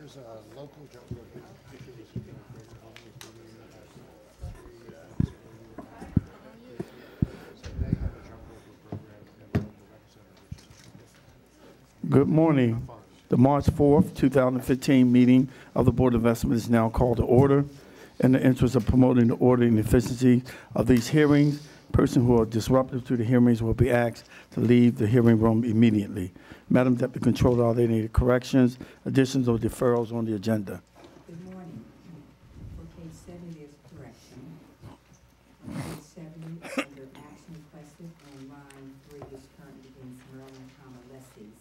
is a local junk road issue. Good morning. The March 4th, 2015 meeting of the Board of Investment is now called to order. In the interest of promoting the order and efficiency of these hearings, persons who are disruptive to the hearings will be asked to leave the hearing room immediately. Madam Deputy Controller, are there any corrections, additions, or deferrals on the agenda? Good morning. For page 7, there's a correction. Page 70, under action requested on line 3 is currently against Maryland, Leslie's.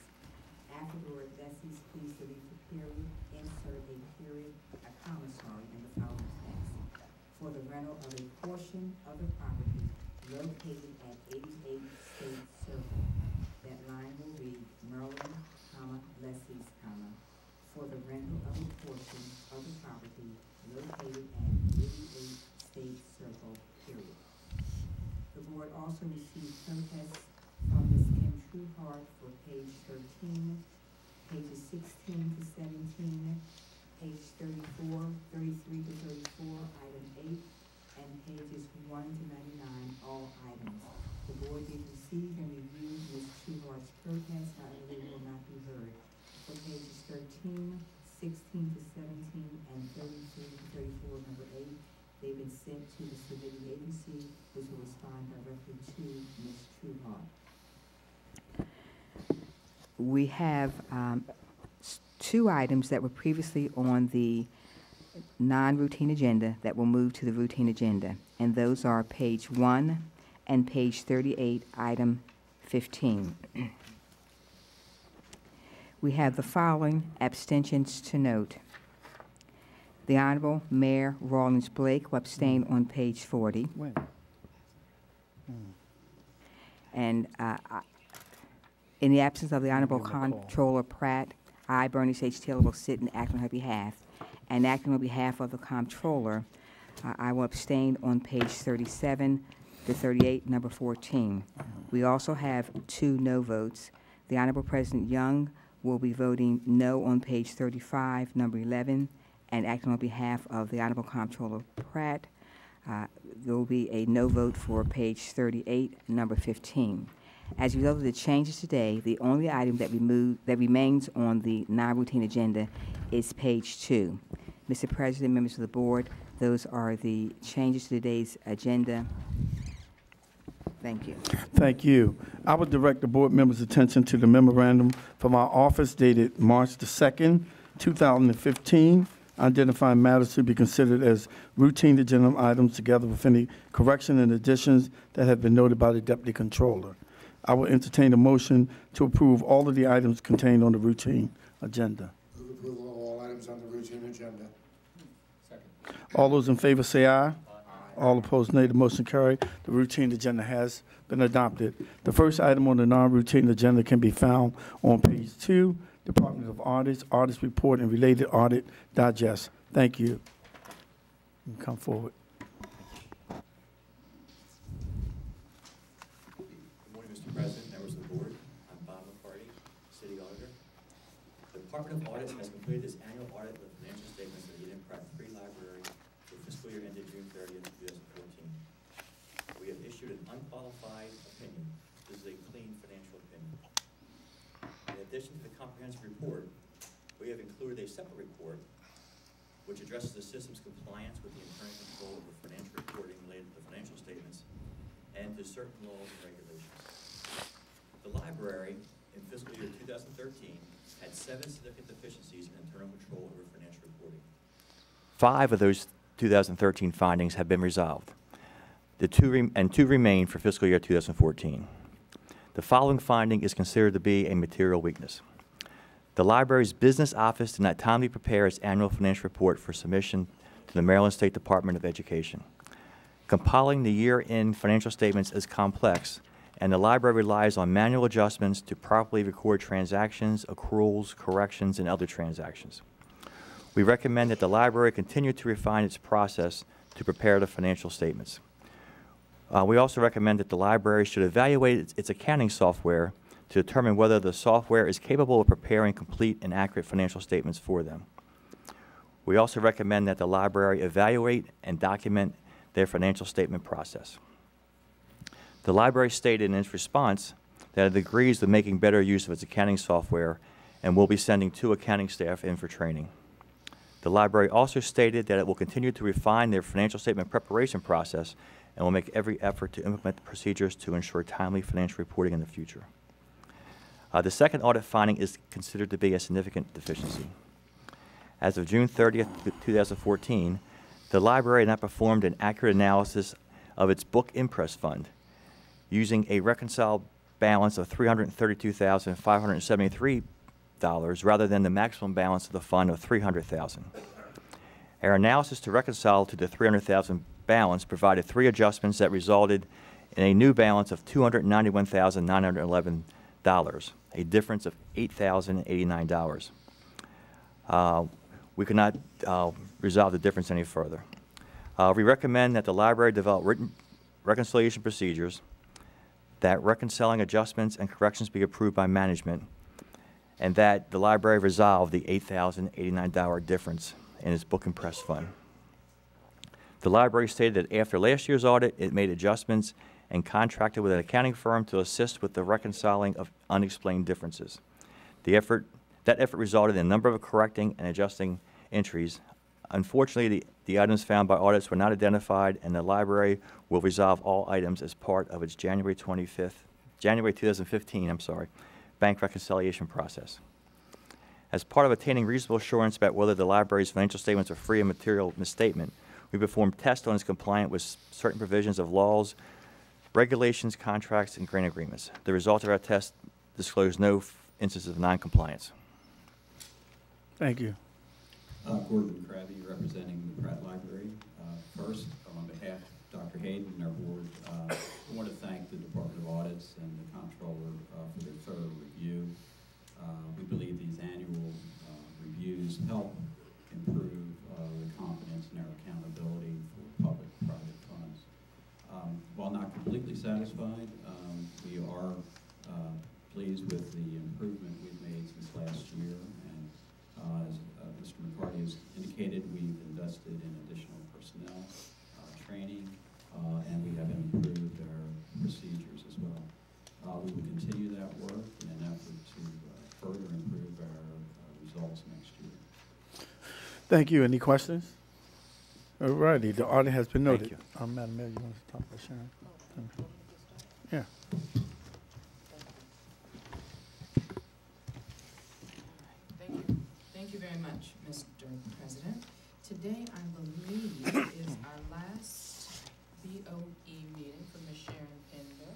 After the word Leslie's, please delete the period, insert a period, a comma, in the following text. For the rental of a portion of the property located at 88 State Circle. That line will read Maryland, Leslie's, for the rental of a portion of the property located at 88 State Circle, period. The board also received protests from Ms. Kim Trueheart for page 13, pages 16 to 17, page 34, 33 to 34, item 8, and pages 1 to 99, all items. The board did receive and review Ms. Trueheart's protests, however they will not be heard. For pages 13, 16 to 17, and 33 to 34, number 8, they've been sent to the submitting agency, which will respond directly to Ms. Trueheart. We have two items that were previously on the non-routine agenda that will move to the routine agenda, and those are page 1 and page 38, item 15. We have the following abstentions to note. The Honorable Mayor Rawlings Blake will abstain on page 40. And in the absence of the Honorable Comptroller Pratt, I, Bernice H. Taylor, will sit and act on her behalf. And acting on behalf of the Comptroller, I will abstain on page 37 to 38, number 14. We also have 2 no votes. The Honorable President Young will be voting no on page 35, number 11, and acting on behalf of the Honorable Comptroller Pratt, there will be a no vote for page 38, number 15. As a result of the changes today, the only item that remains on the non-routine agenda is page 2. Mr. President, members of the board, those are the changes to today's agenda. Thank you. Thank you. I would direct the board members' attention to the memorandum from our office dated March the 2nd, 2015, identifying matters to be considered as routine agenda items together with any correction and additions that have been noted by the Deputy Controller. I will entertain a motion to approve all of the items contained on the routine agenda. Move approval of all items on the routine agenda. Second. All those in favor say aye. Aye. All opposed, nay. The motion carried. The routine agenda has been adopted. The first item on the non-routine agenda can be found on page 2, Department of Audits, Audits Report, and Related Audit Digest. Thank you. You can come forward. President, members of the board, I'm Bob McCarty, City Auditor. The Department of Audits has completed its annual audit of the financial statements of the Eden Pratt Free Library for fiscal year ended June 30th, 2014. We have issued an unqualified opinion. This is a clean financial opinion. In addition to the comprehensive report, we have included a separate report which addresses the system's compliance with the internal control over financial reporting related to the financial statements and to certain laws and regulations. The library in fiscal year 2013 had 7 significant deficiencies in internal control over financial reporting. 5 of those 2013 findings have been resolved. Two remain for fiscal year 2014. The following finding is considered to be a material weakness. The library's business office did not timely prepare its annual financial report for submission to the Maryland State Department of Education. Compiling the year-end financial statements is complex, and the library relies on manual adjustments to properly record transactions, accruals, corrections, and other transactions. We recommend that the library continue to refine its process to prepare the financial statements. We also recommend that the library should evaluate its accounting software to determine whether the software is capable of preparing complete and accurate financial statements for them. We also recommend that the library evaluate and document their financial statement process. The library stated in its response that it agrees with making better use of its accounting software and will be sending 2 accounting staff in for training. The library also stated that it will continue to refine their financial statement preparation process and will make every effort to implement the procedures to ensure timely financial reporting in the future. The second audit finding is considered to be a significant deficiency. As of June 30th, 2014, the library had not performed an accurate analysis of its book impress fund using a reconciled balance of $332,573 rather than the maximum balance of the fund of $300,000. Our analysis to reconcile to the $300,000 balance provided 3 adjustments that resulted in a new balance of $291,911, a difference of $8,089. We could not resolve the difference any further. We recommend that the library develop written reconciliation procedures, that reconciling adjustments and corrections be approved by management, and that the library resolve the $8,089 difference in its book and press fund. The library stated that after last year's audit, it made adjustments and contracted with an accounting firm to assist with the reconciling of unexplained differences. That effort resulted in a number of correcting and adjusting entries. Unfortunately, the items found by audits were not identified, and the library will resolve all items as part of its January 2015, bank reconciliation process. As part of attaining reasonable assurance about whether the library's financial statements are free of material misstatement, we performed tests on its compliance with certain provisions of laws, regulations, contracts, and grant agreements. The results of our test disclosed no instances of noncompliance. Thank you. Gordon Krabby, representing the Pratt Library. First, on behalf of Dr. Hayden and our board, I want to thank the Department of Audits and the Comptroller for their thorough review. We believe these annual reviews help improve the confidence in our accountability for public-private funds. While not completely satisfied, we are pleased with the improvement we've made since last year, and as Mr. McCarty has indicated, we've invested in additional personnel, training, and we have improved our procedures as well. We will continue that work in an effort to further improve our results next year. Thank you. Any questions? All righty. The audit has been noted. Thank Madam Mayor, you want to talk about Sharon? Yeah. Thank you very much, Mr. President. Today, I believe, is our last BOE meeting for Ms. Sharon Pender,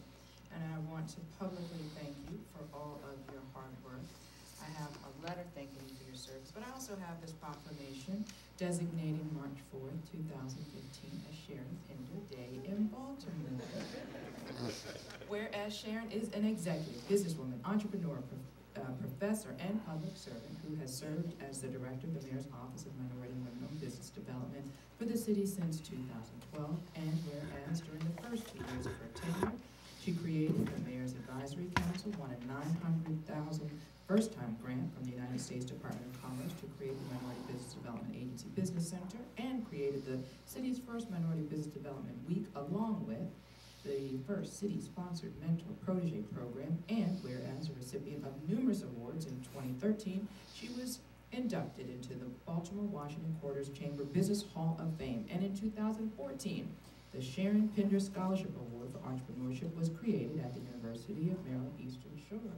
and I want to publicly thank you for all of your hard work. I have a letter thanking you for your service, but I also have this proclamation designating March 4th, 2015 as Sharon Pender Day in Baltimore. Whereas Sharon is an executive, businesswoman, entrepreneur, professor, and public servant who has served as the director of the Mayor's Office of Minority and Women-Owned Business Development for the city since 2012, and whereas during the first 2 years of her tenure, she created the Mayor's Advisory Council, won a $900,000 first-time grant from the United States Department of Commerce to create the Minority Business Development Agency Business Center, and created the city's first Minority Business Development Week, along with the first city-sponsored mentor protege program, and whereas a recipient of numerous awards in 2013, she was inducted into the Baltimore Washington Quarters Chamber Business Hall of Fame, and in 2014, the Sharon Pender Scholarship Award for Entrepreneurship was created at the University of Maryland Eastern Shore.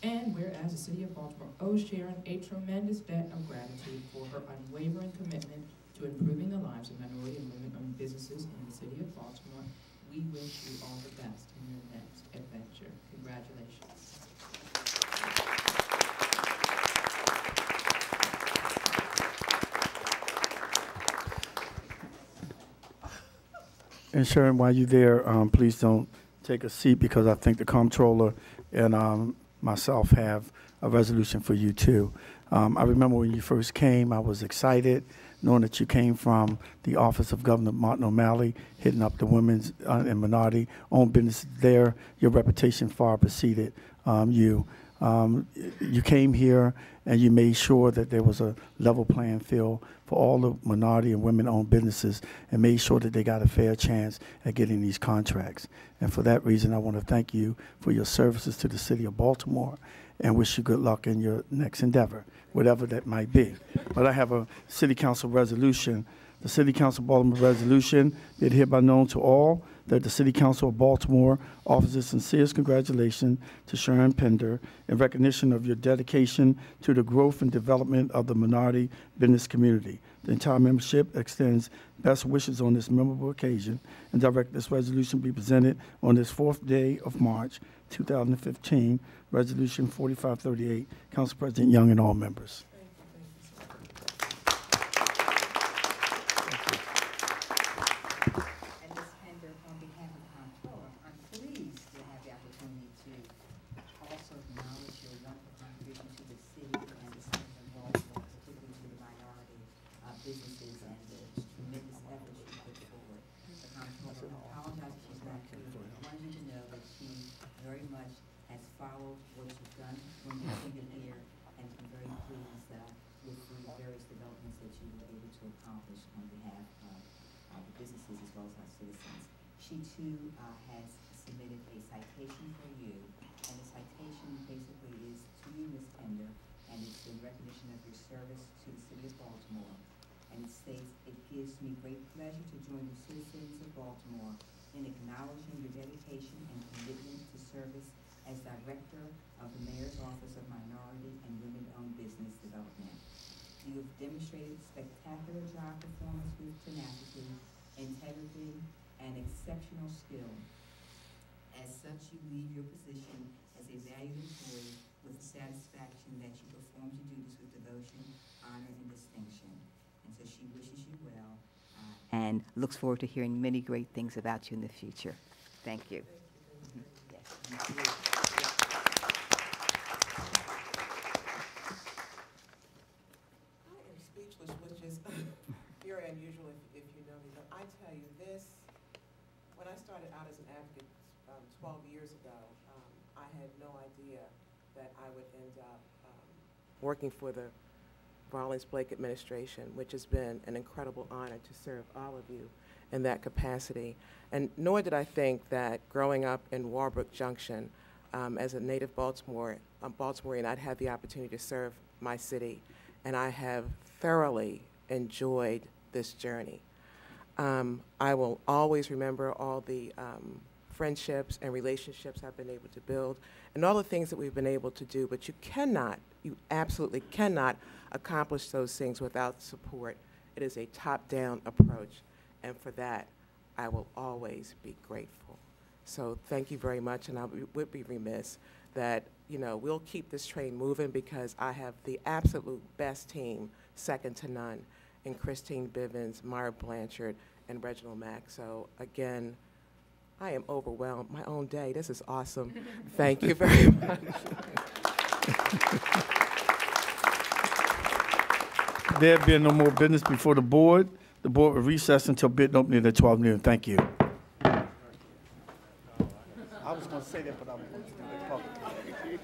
And whereas the city of Baltimore owes Sharon a tremendous debt of gratitude for her unwavering commitment to improving the lives of minority and women-owned businesses in the city of Baltimore, we wish you all the best in your next adventure. Congratulations. And Sharon, while you're there, please don't take a seat, because I think the comptroller and myself have a resolution for you too. I remember when you first came, I was excited knowing that you came from the Office of Governor Martin O'Malley, hitting up the women's and minority-owned businesses there. Your reputation far preceded you. You came here and you made sure that there was a level playing field for all the minority and women-owned businesses and made sure that they got a fair chance at getting these contracts. And for that reason, I want to thank you for your services to the city of Baltimore and wish you good luck in your next endeavor, whatever that might be. But I have a city council resolution. The City Council of Baltimore resolution, be it hereby known to all that the City Council of Baltimore offers its sincerest congratulations to Sharon Pender in recognition of your dedication to the growth and development of the minority business community. The entire membership extends best wishes on this memorable occasion and direct this resolution be presented on this 4th day of March, 2015, Resolution 4538, Council President Young and all members. Businesses and the tremendous effort she put forward. The comptroller apologizes she's not here, but I wanted you to know that she very much has followed what you've done when you came here and been very pleased with the various developments that you were able to accomplish on behalf of the businesses as well as our citizens. She too has submitted a citation for you, and the citation basically is to you, Ms. Pender, and it's in recognition of your service to the city of Baltimore. And it states, "It gives me great pleasure to join the citizens of Baltimore in acknowledging your dedication and commitment to service as Director of the Mayor's Office of Minority and Women-Owned Business Development. You have demonstrated spectacular job performance with tenacity, integrity, and exceptional skill. As such, you leave your position as a valued employee with the satisfaction that you performed your duties with devotion, honor, and distinction." And so she wishes you well and looks forward to hearing many great things about you in the future. Thank you. Yes, thank you. I am speechless, which is very unusual if you know me. But I tell you this, when I started out as an advocate 12 years ago, I had no idea that I would end up working for the Rawlings-Blake administration, which has been an incredible honor to serve all of you in that capacity. And nor did I think that growing up in Walbrook Junction, as a native Baltimorean, I'd have the opportunity to serve my city, and I have thoroughly enjoyed this journey. I will always remember all the friendships and relationships I've been able to build and all the things that we've been able to do, but you absolutely cannot accomplish those things without support. It is a top-down approach, and for that, I will always be grateful. So thank you very much, and I would be remiss that, we'll keep this train moving because I have the absolute best team, second to none, in Christine Bivens, Myra Blanchard, and Reginald Mack. So again, I am overwhelmed. My own day. This is awesome. Thank you very much. There being no more business before the board will recess until bid opening at 12 noon. Thank you. I was going to say that, but I'm going to do it publicly.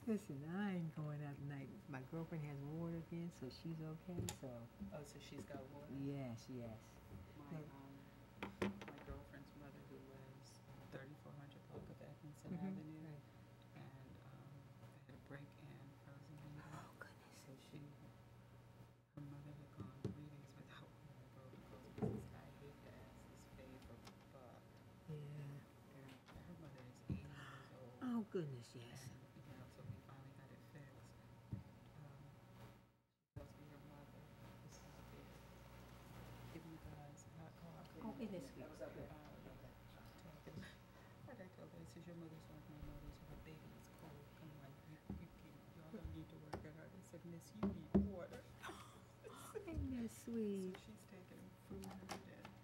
Listen, I ain't going out tonight. My girlfriend has water again, so she's okay. So. Oh, so she's got water? Yes, yes. My girlfriend's mother, who lives 3400 block of Atkinson Avenue, Right. and they had a break in frozen meter. Oh goodness. So her mother had gone 3 days without water because I hate to ask this favor, but Yeah. her mother is 80 years old. Oh goodness, yes. So we finally got it fixed. She tells me her mother is out there giving you guys hot coffee. Oh, it is sweet. I told her, I said, your mother's like my mother, so her baby is cold. I'm like, y'all don't need to work at her. They said, Miss, you need water. Ain't that So sweet? she's taking food and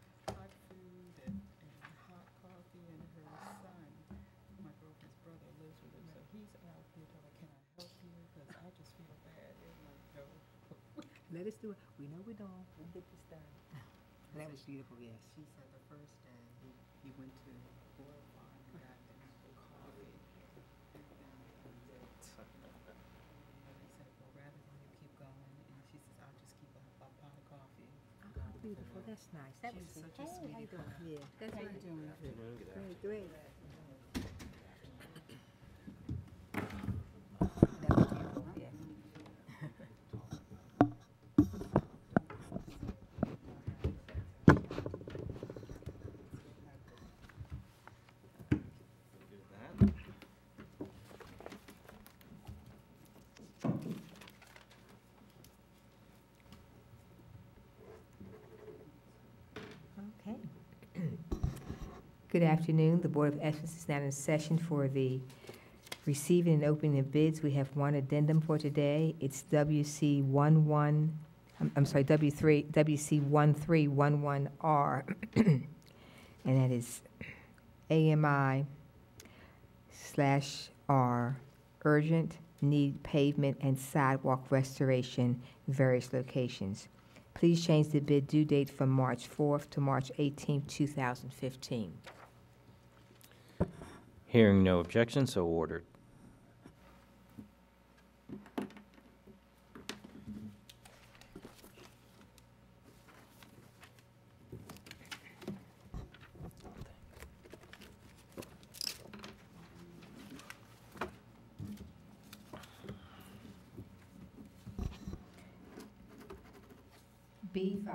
he's out here telling, can I help you? Because I just feel bad. They're like, no. Let us do it. We know we're done. We'll get this done. That was beautiful, yes. She said the first day he went to Boyle Farm and got an apple coffee. And then he said, well, rather than you keep going, and she says, I'll just keep a pot of coffee. Oh, beautiful. That's nice. That was She's sweet. such a Hey, how you sweetie doing? pie. Yeah, that's How right. you doing? Great, great. That was beautiful, yeah. Okay. Good afternoon. The Board of Ethics is now in session for the receiving and opening of bids. We have one addendum for today. It's WC1311R, and that is AMI/R, urgent need pavement and sidewalk restoration, various locations. Please change the bid due date from March 4th to March 18th, 2015. Hearing no objection, so ordered. B50003961,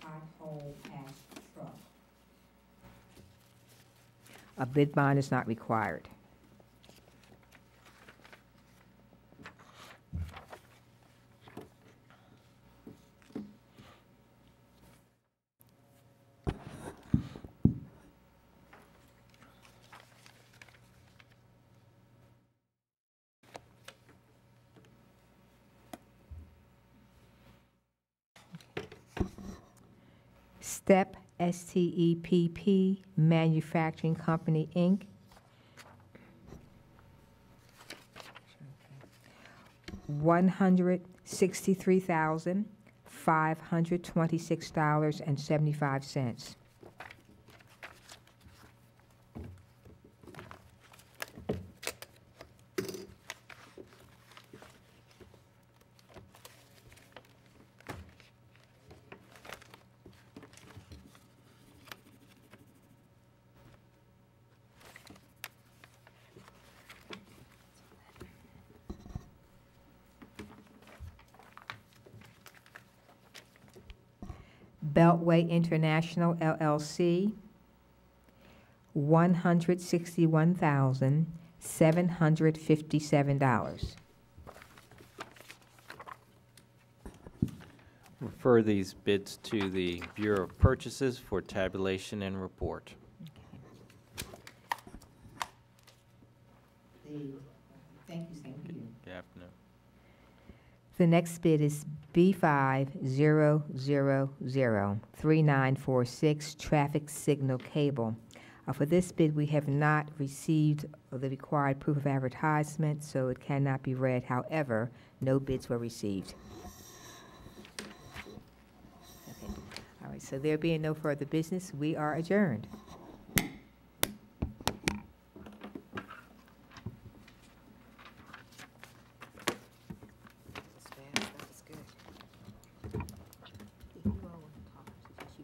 pothole patch truck. A bid bond is not required. STEP, S-T-E-P-P, Manufacturing Company, Inc. $163,526.75. Beltway International, LLC, $161,757. Refer these bids to the Bureau of Purchases for tabulation and report. Thank you, same to you. Good afternoon. The next bid is B50003946, traffic signal cable. For this bid, we have not received the required proof of advertisement, so it cannot be read. However, no bids were received. Okay. All right, so there being no further business, we are adjourned.